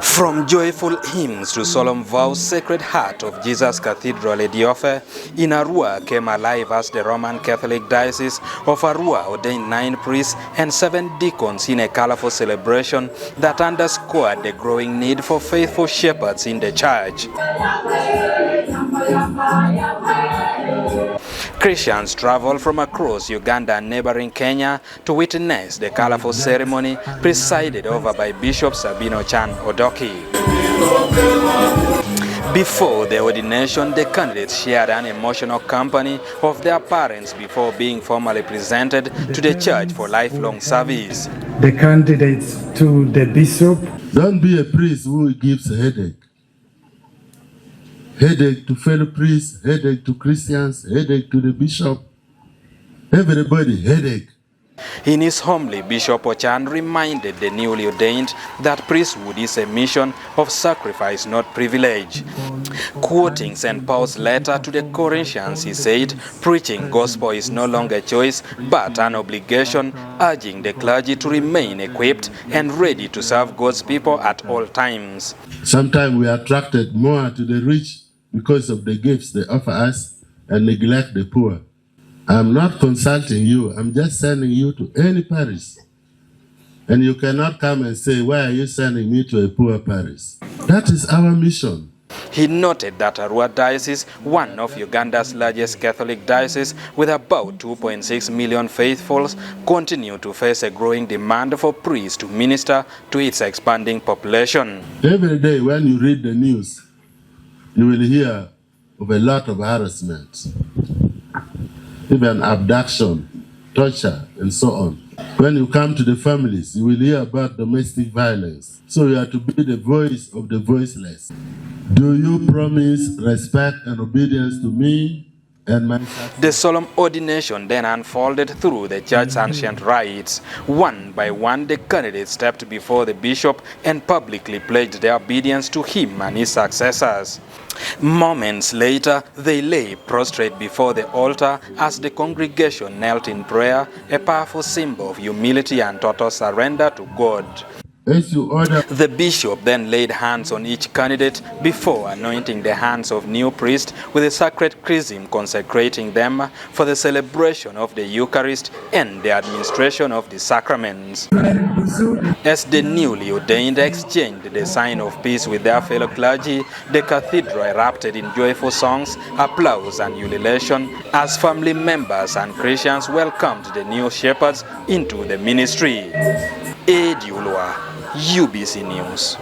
From joyful hymns to solemn vows, Sacred Heart of Jesus Cathedral Diocese in Arua came alive as the Roman Catholic Diocese of Arua ordained 9 priests and 7 deacons in a colorful celebration that underscored the growing need for faithful shepherds in the church. Christians traveled from across Uganda and neighboring Kenya to witness the colorful ceremony presided over by Bishop Sabino Ocan Odoki. Before the ordination, the candidates shared an emotional company of their parents before being formally presented to the church for lifelong service. The candidates to the bishop. Don't be a priest who gives a headache. Headache to fellow priests, headache to Christians, headache to the bishop. Everybody, headache. In his homily, Bishop Ocan reminded the newly ordained that priesthood is a mission of sacrifice, not privilege. Quoting St. Paul's letter to the Corinthians, he said, preaching gospel is no longer a choice but an obligation, urging the clergy to remain equipped and ready to serve God's people at all times. Sometimes we are attracted more to the rich because of the gifts they offer us and neglect the poor. I'm not consulting you, I'm just sending you to any parish. And you cannot come and say, why are you sending me to a poor parish? That is our mission. He noted that Arua Diocese, one of Uganda's largest Catholic dioceses with about 2.6 million faithfuls, continue to face a growing demand for priests to minister to its expanding population. Every day when you read the news, you will hear of a lot of harassment, even abduction, torture, and so on. When you come to the families, you will hear about domestic violence. So you are to be the voice of the voiceless. Do you promise respect and obedience to me and my family? The solemn ordination then unfolded through the church's ancient rites. One by one, the candidates stepped before the bishop and publicly pledged their obedience to him and his successors. Moments later, they lay prostrate before the altar as the congregation knelt in prayer, a powerful symbol of humility and total surrender to God. The bishop then laid hands on each candidate before anointing the hands of new priests with a sacred chrism, consecrating them for the celebration of the Eucharist and the administration of the sacraments. As the newly ordained exchanged the sign of peace with their fellow clergy, the cathedral erupted in joyful songs, applause and ululation as family members and Christians welcomed the new shepherds into the ministry. Arua, UBC News.